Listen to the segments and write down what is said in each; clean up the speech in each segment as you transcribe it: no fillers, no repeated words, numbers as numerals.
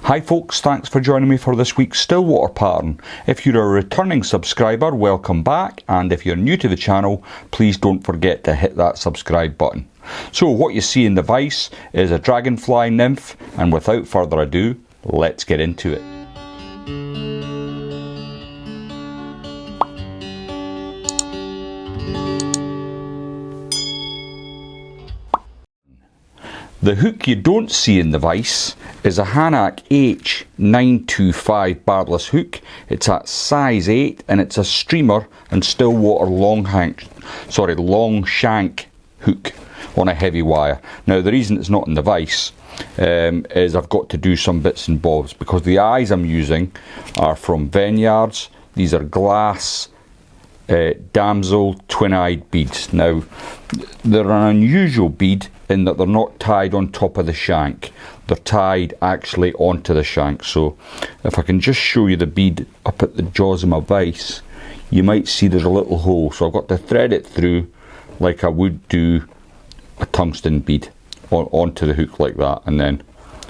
Hi folks, thanks for joining me for this week's Stillwater pattern. If you're a returning subscriber, welcome back, and if you're new to the channel, please don't forget to hit that subscribe button. So what you see in the vise is a Dragonfly Nymph, and without further ado, let's get into it. The hook you don't see in the vise is a Hanak H925 barbless hook. It's at size 8 and it's a streamer and Stillwater long shank hook on a heavy wire. Now the reason it's not in the vise is I've got to do some bits and bobs because the eyes I'm using are from Veniards. These are glass Damsel twin-eyed beads. Now they're an unusual bead in that they're not tied on top of the shank, they're tied actually onto the shank. So if I can just show you the bead up at the jaws of my vise, you might see there's a little hole, so I've got to thread it through like I would do a tungsten bead onto the hook like that, and then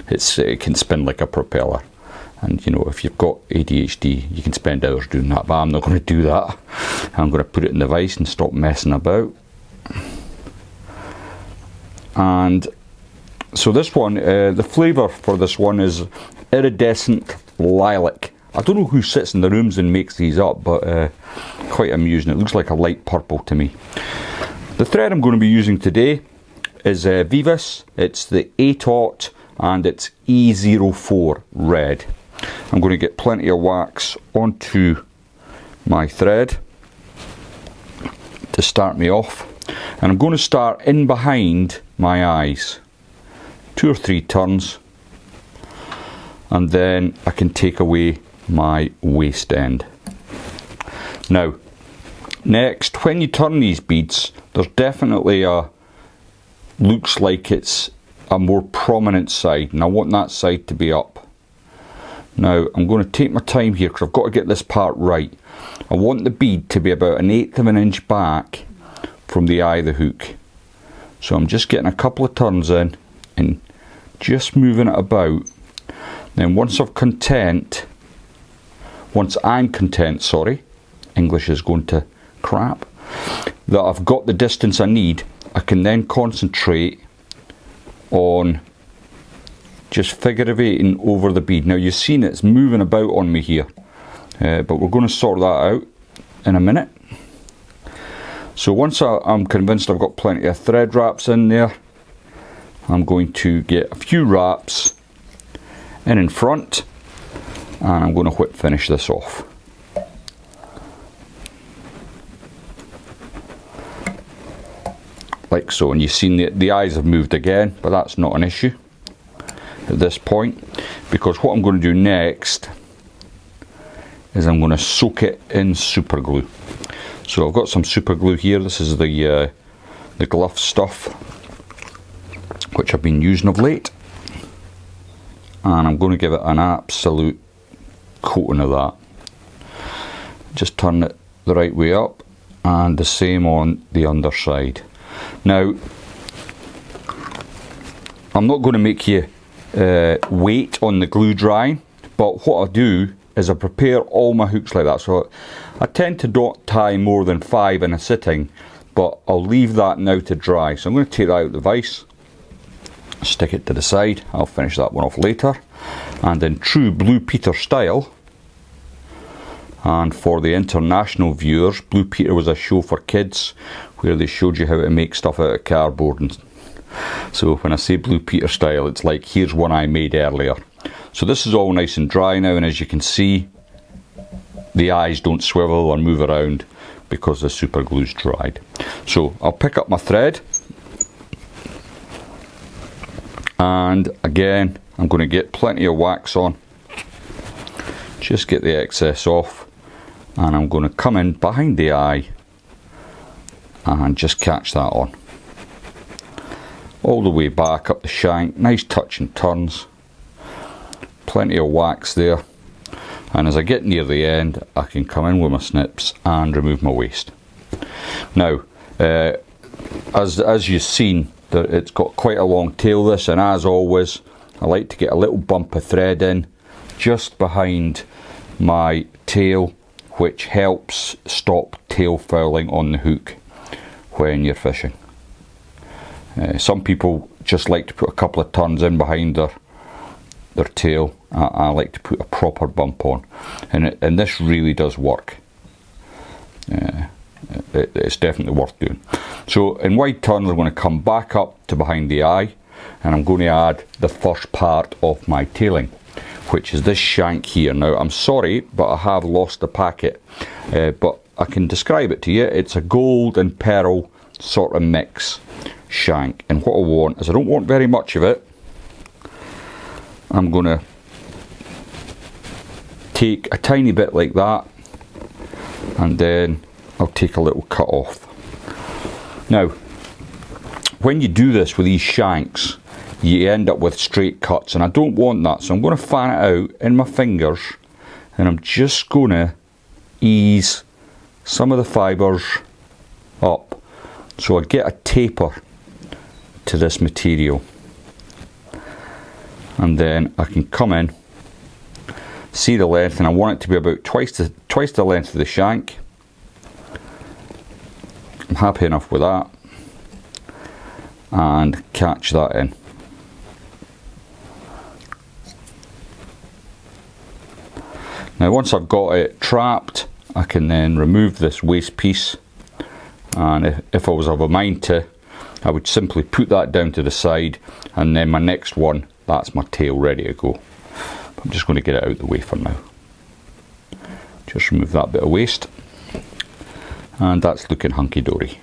it can spin like a propeller. And you know, if you've got ADHD, you can spend hours doing that, but I'm not going to do that. I'm going to put it in the vise and stop messing about. And so this one, the flavour for this one is Iridescent Lilac. I don't know who sits in the rooms and makes these up, but quite amusing. It looks like a light purple to me. The thread I'm going to be using today is Veevus. It's the 8/0 and it's E04 red. I'm going to get plenty of wax onto my thread to start me off, and I'm going to start in behind my eyes, 2 or 3 turns, and then I can take away my waist end. Now next, when you turn these beads, there's definitely looks like it's a more prominent side, and I want that side to be up. Now I'm going to take my time here because I've got to get this part right. I want the bead to be about 1/8 of an inch back from the eye of the hook. So I'm just getting a couple of turns in and just moving it about. Then once I'm content, English is going to crap, that I've got the distance I need, I can then concentrate on just figurating over the bead. Now you've seen it's moving about on me here, but we're going to sort that out in a minute. So once I'm convinced I've got plenty of thread wraps in there, I'm going to get a few wraps in front, and I'm going to whip finish this off. Like so, and you've seen the eyes have moved again, but that's not an issue at this point, because what I'm going to do next is I'm going to soak it in super glue. So I've got some super glue here. This is the glove stuff which I've been using of late, and I'm going to give it an absolute coating of that. Just turn it the right way up, and the same on the underside. Now I'm not going to make you wait on the glue drying, but what I do is I prepare all my hooks like that. So I tend to not tie more than 5 in a sitting, but I'll leave that now to dry. So I'm going to take that out of the vise, stick it to the side. I'll finish that one off later. And in true Blue Peter style, and for the international viewers, Blue Peter was a show for kids where they showed you how to make stuff out of cardboard. And so when I say Blue Peter style, it's like, here's one I made earlier. So this is all nice and dry now, and as you can see, the eyes don't swivel or move around because the super glue's dried. So I'll pick up my thread, and again I'm going to get plenty of wax on, just get the excess off, and I'm going to come in behind the eye and just catch that on all the way back up the shank. Nice touch and turns, plenty of wax there, and as I get near the end I can come in with my snips and remove my waist. Now as you've seen, it's got quite a long tail this, and as always I like to get a little bump of thread in just behind my tail, which helps stop tail fouling on the hook when you're fishing. Some people just like to put a couple of turns in behind their tail. I like to put a proper bump on, and this really does work. It's definitely worth doing. So in wide turns I'm going to come back up to behind the eye, and I'm going to add the first part of my tailing, which is this shank here. Now I'm sorry, but I have lost the packet, but I can describe it to you. It's a gold and pearl sort of mix shank, and what I want is, I don't want very much of it. I'm going to take a tiny bit like that, and then I'll take a little cut off. Now, when you do this with these shanks, you end up with straight cuts, and I don't want that, so I'm going to fan it out in my fingers, and I'm just going to ease some of the fibres up so I get a taper to this material, and then I can come in, see the length, and I want it to be about twice the length of the shank. I'm happy enough with that, and catch that in. Now once I've got it trapped, I can then remove this waste piece, and if I was of a mind to, I would simply put that down to the side, and then my next one, that's my tail ready to go. I'm just going to get it out of the way for now. Just remove that bit of waste, and that's looking hunky-dory.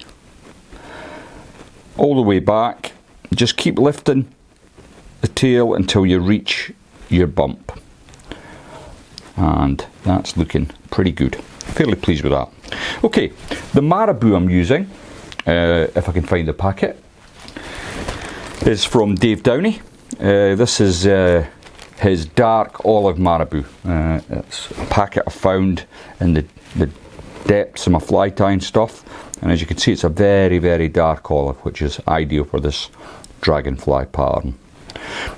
All the way back, just keep lifting the tail until you reach your bump, and that's looking pretty good. Fairly pleased with that. Okay, the Marabou I'm using, if I can find the packet, is from Downie. This is his dark olive Marabou. It's a packet I found in the depths of my fly tying stuff, and as you can see, it's a very, very dark olive, which is ideal for this Dragonfly pattern.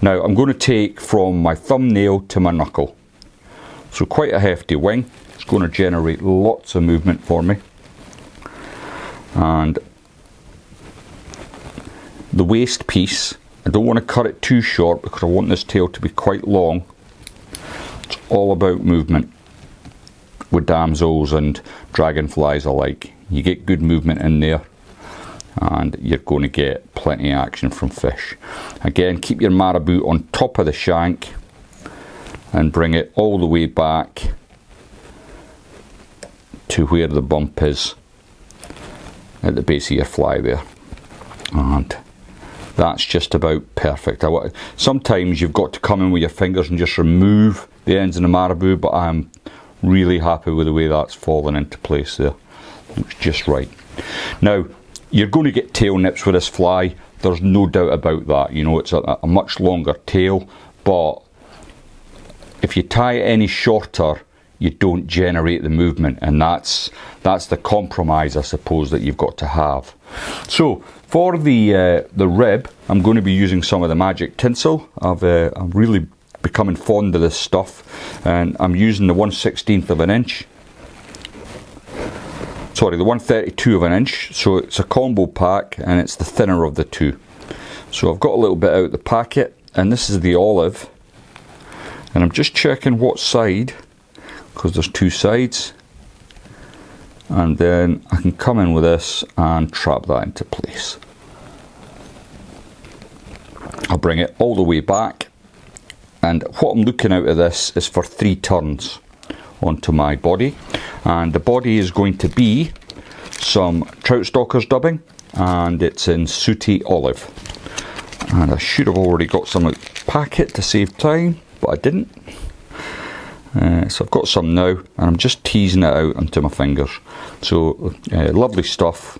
Now I'm going to take from my thumbnail to my knuckle, so quite a hefty wing. It's going to generate lots of movement for me, and the waist piece, I don't want to cut it too short because I want this tail to be quite long. It's all about movement with damsels and dragonflies alike. You get good movement in there, and you're going to get plenty of action from fish. Again, keep your Marabou on top of the shank and bring it all the way back to where the bump is at the base of your fly there, and that's just about perfect. Sometimes you've got to come in with your fingers and just remove the ends of the Marabou, but I'm really happy with the way that's fallen into place there. Looks just right. Now, you're going to get tail nips with this fly, there's no doubt about that. You know, it's a much longer tail, but if you tie it any shorter, you don't generate the movement, and that's the compromise, I suppose, that you've got to have. So for the rib, I'm going to be using some of the magic tinsel. I'm really becoming fond of this stuff, and I'm using the 1/16 of an inch. Sorry, the 1/32 of an inch. So it's a combo pack, and it's the thinner of the two. So I've got a little bit out of the packet, and this is the olive, and I'm just checking what side, because there's two sides, and then I can come in with this and trap that into place. I'll bring it all the way back, and what I'm looking out of this is for 3 turns onto my body, and the body is going to be some Troutstalkers dubbing, and it's in Sooty olive, and I should have already got some out of the packet to save time, but I didn't. So I've got some now, and I'm just teasing it out onto my fingers. So lovely stuff.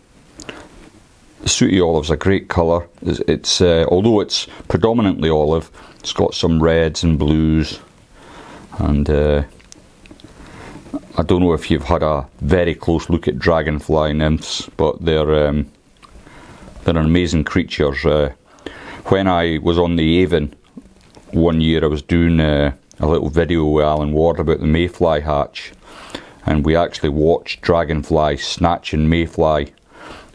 The Sooty olive's a great colour. It's although it's predominantly olive, it's got some reds and blues, and I don't know if you've had a very close look at dragonfly nymphs, but they're amazing creatures. When I was on the Avon one year I was doing a little video with Alan Ward about the mayfly hatch, and we actually watched Dragonfly snatching mayfly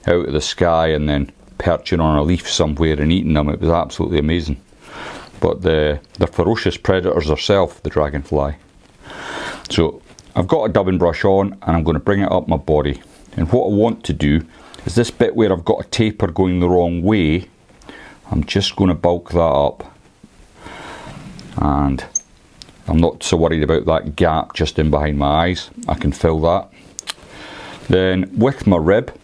out of the sky and then perching on a leaf somewhere and eating them. It was absolutely amazing. But they're ferocious predators themselves, the Dragonfly. So I've got a dubbing brush on and I'm going to bring it up my body. And what I want to do is this bit where I've got a taper going the wrong way, I'm just going to bulk that up. And I'm not so worried about that gap just in behind my eyes. I can fill that. Then with my rib,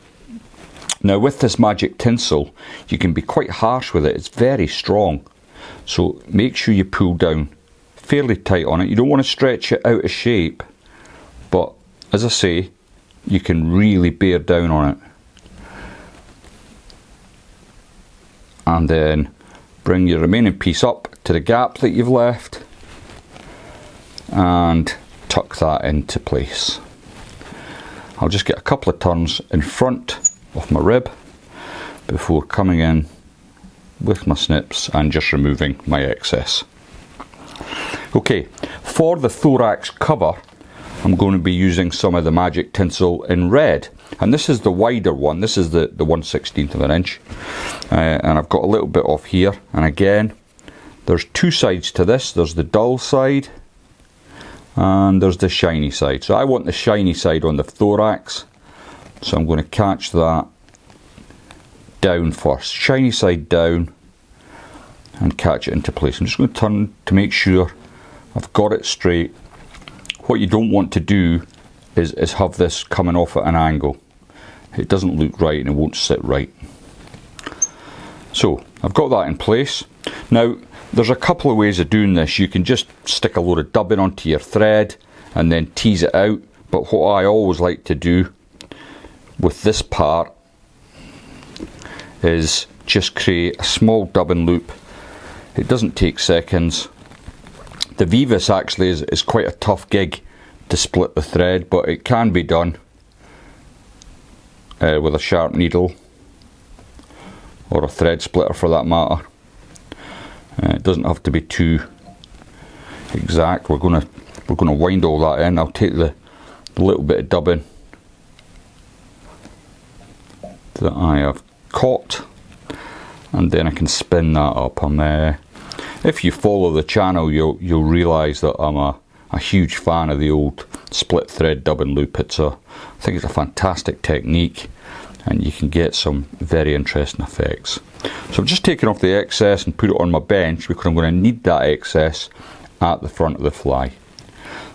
now with this magic tinsel, you can be quite harsh with it. It's very strong. So make sure you pull down fairly tight on it. You don't want to stretch it out of shape, but as I say, you can really bear down on it. And then bring your remaining piece up to the gap that you've left and tuck that into place. I'll just get a couple of turns in front of my rib before coming in with my snips and just removing my excess. Okay, for the thorax cover, I'm going to be using some of the magic tinsel in red, and this is the wider one. This is the 1/16 of an inch, and I've got a little bit off here. And again, there's two sides to this. There's the dull side and there's the shiny side. So I want the shiny side on the thorax, so I'm going to catch that down first, shiny side down, and catch it into place. I'm just going to turn to make sure I've got it straight. What you don't want to do is have this coming off at an angle. It doesn't look right and it won't sit right. So I've got that in place. Now there's a couple of ways of doing this. You can just stick a load of dubbing onto your thread and then tease it out, but what I always like to do with this part is just create a small dubbing loop. It doesn't take seconds. The Veevus actually is quite a tough gig to split the thread, but it can be done with a sharp needle or a thread splitter for that matter. It doesn't have to be too exact. We're gonna wind all that in. I'll take the little bit of dubbing that I have caught, and then I can spin that up. If you follow the channel, you'll realise that I'm a huge fan of the old split thread dubbing loop. I think it's a fantastic technique, and you can get some very interesting effects. So I'm just taking off the excess and put it on my bench because I'm going to need that excess at the front of the fly.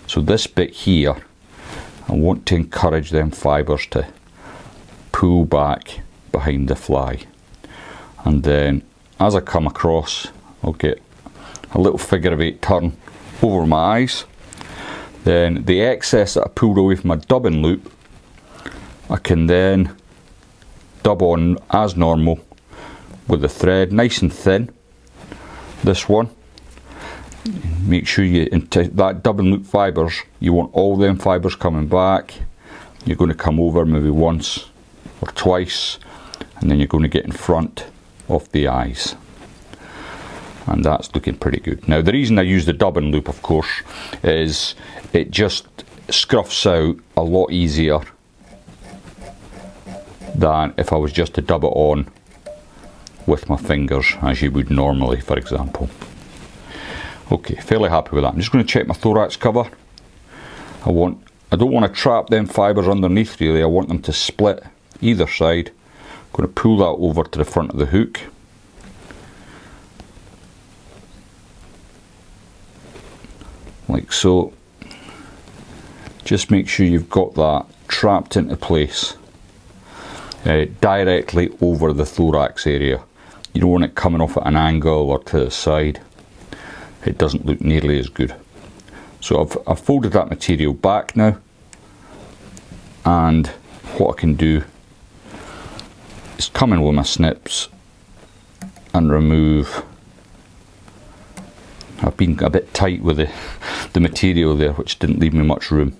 So this bit here, I want to encourage them fibres to pull back behind the fly, and then as I come across, I'll get a little figure of 8 turn over my eyes. Then the excess that I pulled away from my dubbing loop, I can then dub on as normal with the thread, nice and thin. This one, make sure you, into that dubbing loop fibres, you want all them fibres coming back. You're going to come over maybe once or twice, and then you're going to get in front of the eyes. And that's looking pretty good. Now the reason I use the dubbing loop, of course, is it just scruffs out a lot easier than if I was just to dub it on with my fingers as you would normally, for example. Okay, fairly happy with that. I'm just going to check my thorax cover. I don't want to trap them fibres underneath really. I want them to split either side. I'm going to pull that over to the front of the hook. Like so. Just make sure you've got that trapped into place directly over the thorax area. You don't want it coming off at an angle or to the side. It doesn't look nearly as good. So I've folded that material back now, and what I can do is come in with my snips and remove. I've been a bit tight with the material there, which didn't leave me much room.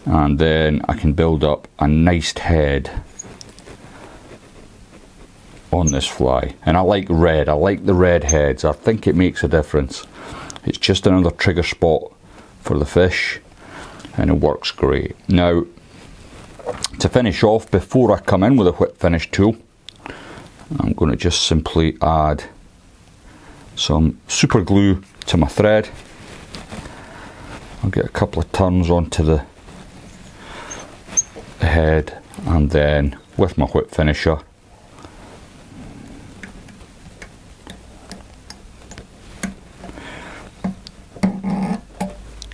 And then I can build up a nice head on this fly, and I like red. I like the red heads. I think it makes a difference. It's just another trigger spot for the fish, and it works great. Now, to finish off, before I come in with a whip finish tool, I'm going to just simply add some super glue to my thread. I'll get a couple of turns onto the head, and then with my whip finisher,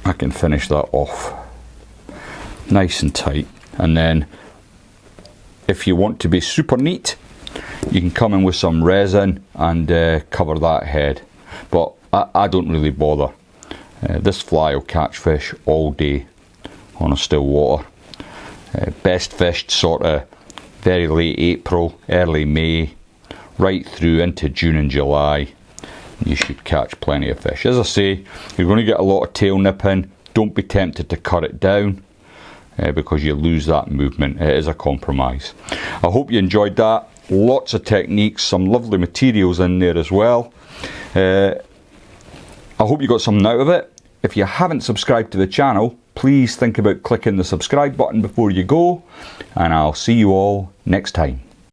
I can finish that off nice and tight. And then if you want to be super neat, you can come in with some resin and cover that head, but I don't really bother. This fly will catch fish all day on a still water. Best fished sort of very late April, early May, right through into June and July. You should catch plenty of fish. As I say, you're going to get a lot of tail nipping. Don't be tempted to cut it down because you lose that movement. It is a compromise. I hope you enjoyed that. Lots of techniques, some lovely materials in there as well. I hope you got something out of it. If you haven't subscribed to the channel, please think about clicking the subscribe button before you go, and I'll see you all next time.